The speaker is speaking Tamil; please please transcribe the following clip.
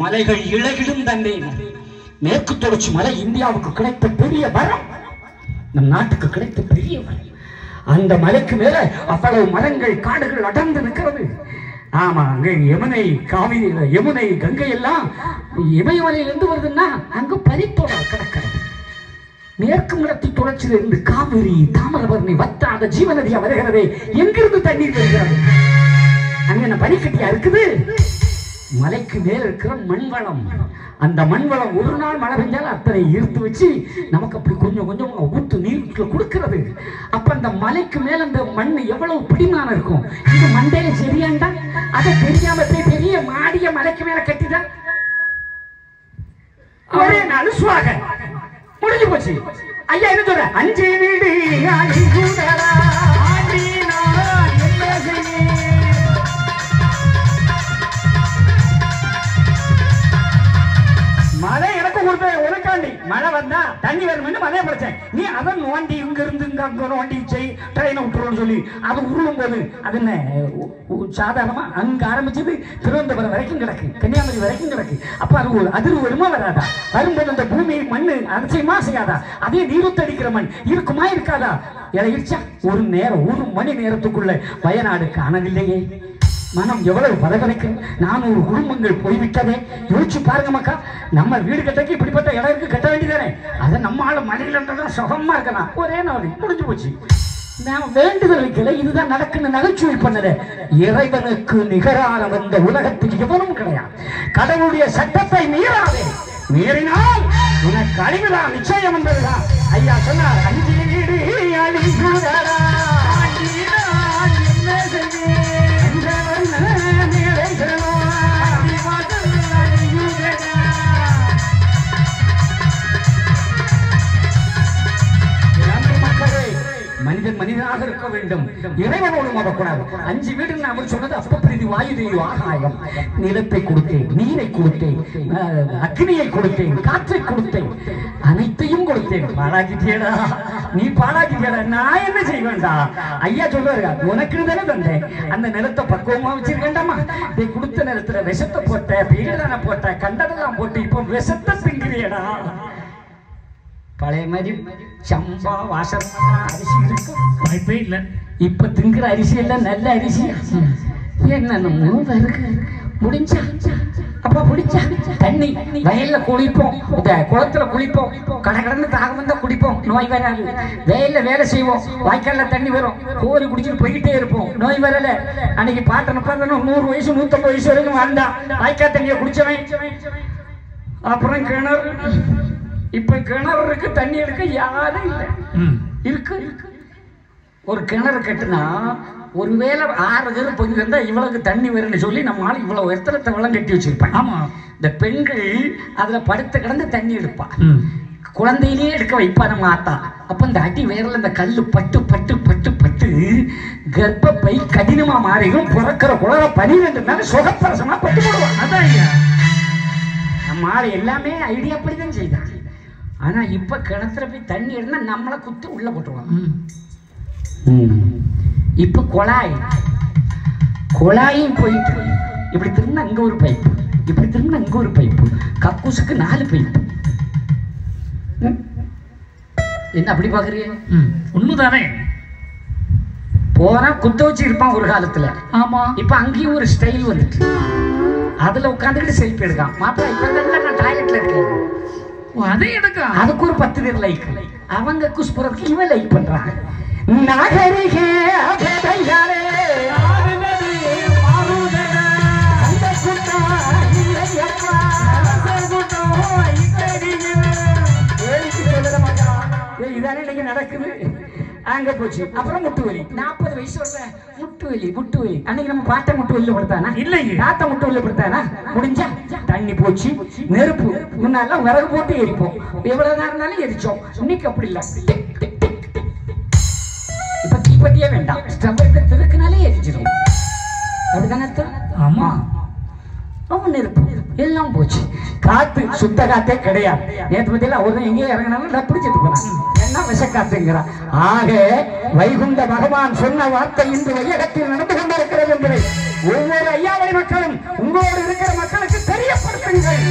மலைகள் இழகிடும் தண்டே. மேற்கு தொடர்ச்சி மலை இந்தியாவுக்கு கிடைத்த பெரிய வரம், நம் நாட்டுக்கு கிடைத்த பெரிய வரம். அந்த மலைக்கு மேல அவ்வளவு மரங்கள் காடுகள் அடர்ந்து நிற்கிறது. ஆமா, அங்க யமுனை காவிரி யமுனை கங்கை எல்லாம் இமயமலையிலிருந்து வருதுன்னா அங்க பனித்தோட கிடக்கிறது. மேற்கு மலத்தி தொடர்ச்சியிலிருந்து காவிரி தாமிரபரணி வற்றாத ஜீவநதியா வருகிறது. எங்கிருந்து தண்ணீர் வருகிறது? அங்க என்ன பனிக்கட்டியா இருக்குது? மலைக்கு மேல இருக்கிற மண்வளம். அந்த மண்வளம் ஒரு நாள் மழை பெஞ்சாலும் அத்தனை ஈர்த்து வச்சு நமக்கு அப்படி கொஞ்சம் கொஞ்சம் ஊத்து நீர் கொடுக்கிறது. அப்ப அந்த மலைக்கு மேல அந்த மண் எவ்வளவு பிடிமானம் இருக்கும். இது மண்டையில சரியாண்டா அதை தெரியாம பெரிய மாடிய மலைக்கு மேல கட்டிதான் ஒரே நாள் சுவாக முடிஞ்சு போச்சு. ஐயா என்ன சொல்ற? 5 வீடு மழை எனக்கு கொடுத்த உனக்காண்டி மழை வந்தா தண்ணி வரும்னு மழையை படிச்சேன். நீ அதை நோண்டி இங்க இருந்து இங்க அங்க நோண்டி ட்ரெயினை விட்டுருன்னு சொல்லி அது உருளும் போது அது என்ன சாதாரணமா அங்க ஆரம்பிச்சது திருவனந்தபுரம் வரைக்கும் கிடக்கு, கன்னியாகுமரி வரைக்கும் கிடக்கு. அப்ப அது அதிர்வு வருமா வராதா? வரும்போது அந்த பூமி மண்ணு அதிசயமா செய்யாதா? அதே நீருத்தடிக்கிற மண் இருக்குமா இருக்காதா? இறங்கிடுச்சா ஒரு நேரம் 1 மணி நேரத்துக்குள்ள வயநாடு காணவில்லையே. மனம் எவ்வளவு பதவிக்கும். 400 குடும்பங்கள் போய்விட்டதே. யோசிச்சு பாருங்க மக்கா. நம்ம வீடு கட்டக்கு இப்படிப்பட்ட இடம் இருக்கு, கட்ட வேண்டியதானே. அதை நம்ம ஆளு மலையில சுகமா இருக்கலாம். ஒரே நாள் முடிஞ்சு போச்சு. நாம வேண்டுதல் வைக்கல, இதுதான் நடக்குன்னு நகைச்சுவை பண்ணல. இறைவனுக்கு நிகரான வந்த உலகத்தில் எவனும் கிடையாது. கடவுளுடைய சட்டத்தை மீறாதே. மீறினால் உனக்கு அழிவுதான் நிச்சயம் என்பதுதான் ஐயா சொன்னார். 5 வீடு அழிவுதாடா. மனிதன் மனிதனாக இருக்க வேண்டும், இறைவனோடு மோதக்கூடாது. 5 வீடு அவர் சொன்னது அப்பப்பிரதி வாயுதேயு ஆகாயம். நிலத்தை கொடுத்தேன், நீரை கொடுத்தேன், அக்னியை கொடுத்தேன், காற்றை கொடுத்தேன், அனைத்தையும் கொடுத்தேன். பாழாக்கிட்டியடா, நீ பாழாக்கிட்டியடா, நான் என்ன செய்வேன்டா? ஐயா சொல்லுவாரு, உனக்கு தானே தந்தேன், அந்த நிலத்தை பக்குவமா வச்சிருக்கேன்டாமா. நீ கொடுத்த நிலத்துல விஷத்தை போட்ட, பீடதான போட்ட, கண்டதெல்லாம் போட்டு இப்போ விஷத்தை திங்கிறியடா. பழைய மாதிரி சம்பா வாசம் அரிசி இருக்கு வாய்ப்பே இல்லை. இப்ப திங்குற அரிசி எல்லாம் நல்ல அரிசி. என்னன்னு வருது முடிஞ்சா அப்பா பிடிச்சா தண்ணி வயல்ல குளிப்போம், குளத்துல குளிப்போம், கடற்கடன்னு தாகம் வந்தா குடிப்போம், நோய் வராது. வயல்ல வேலை செய்வோம், வாய்க்கால்ல தண்ணி வரும், கோரி குடிச்சுட்டு போய்கிட்டே இருப்போம், நோய் வரல. அன்னைக்கு பாட்டன 100 வயசு 150 வயசு வரைக்கும் வாழ்ந்தான், வாய்க்கால் தண்ணியை குடிச்சவன். அப்புறம் கிணறு, இப்ப கிணறு இருக்கு, தண்ணி எடுக்க யாரும் இல்லை. இருக்கு ஒரு கிணறு கட்டுனா ஒருவேளை 6 பேர் பொங்கி இருந்தா இவ்வளவு தண்ணி வரும்னு சொல்லி நம்மளால இவ்வளவு இடத்துல வெள்ளம் கட்டி வச்சிருப்பாங்க. ஆமா, இந்த பெண்கள் அதுல படுத்து கிடந்து தண்ணி எடுப்பா, குழந்தையிலேயே எடுக்க வைப்பா நம்ம ஆத்தா. அப்ப இந்த அடி வேறல இந்த கல்லு பட்டு பட்டு பட்டு பட்டு கர்ப்பப்பை கடினமா மாறிடும். பிறக்கிற குழந்தை 12 நாள் சுகப்பிரசமா பட்டு போடுவான். அதான் நம்ம ஆளு எல்லாமே ஐடியா படிதான் செய்தான். ஆனா இப்ப கிணத்துல போய் தண்ணி எடுத்தா நம்மளை குத்து உள்ள போட்டுருவாங்க. இப்ப குழாயும் போயிட்டு இப்படி திரும்ப அங்க ஒரு பைப்பு, இப்படி திரும்ப அங்க ஒரு பைப்பு, கக்கூசுக்கு 4 பைப்பு. என்ன அப்படி பாக்குறீங்க? உண்மைதானே. போனா குத்த வச்சு இருப்பான் ஒரு காலத்துல. ஆமா, இப்ப அங்கேயும் ஒரு ஸ்டைல் வந்துட்டு அதுல உட்காந்துக்கிட்டு செல்ஃபி எடுக்கான். மாப்பிள்ள இப்ப நான் டாய்லெட்ல இருக்கேன், அதை எடுக்க அதுக்கு ஒரு 10 பேர் லைக். அவங்க குஷ்புறத்துக்கு இவன் லைக் பண்றாங்க. நாகரிகே இதானே இன்னைக்கு நடக்குது. அங்க போச்சு. அப்புறம் முட்டு வலி. 40 வயசு வரல முட்டு வலி முட்டு வலி. அன்னைக்கு நம்ம பாட்டை முட்டு வலியில படுத்தானா? இல்லையே. தாத்தா முட்டு வலியில படுத்தானா? முடிஞ்சா தண்ணி போச்சு, நெருப்பு. முன்னாலாம் விறகு போட்டு எரிப்போம், எவ்வளவு நேரம் இருந்தாலும் எரிச்சோம். இன்னைக்கு அப்படி இல்லை. இப்ப தீப்பெட்டியே வேண்டாம், ஸ்டவ் திருக்குனாலே எரிச்சிடும். அப்படித்தானே? ஆமா. நெருப்பு எல்லாம் போச்சு. காத்து சுத்த காத்தே கிடையாது. நேற்று பத்தியில அவர்தான் எங்கேயே இறங்கினாலும் பிடிச்சிட்டு போனான். என்ன விஷ காத்துங்கிறான். ஆக வைகுண்ட பகவான் சொன்ன வார்த்தை இன்று வையகத்தில் நடந்து கொண்டிருக்கிறது என்பதை ஒவ்வொரு ஐயாவளி மக்களும் உங்களோடு இருக்கிற மக்களுக்கு தெரியப்படுத்துங்கள்.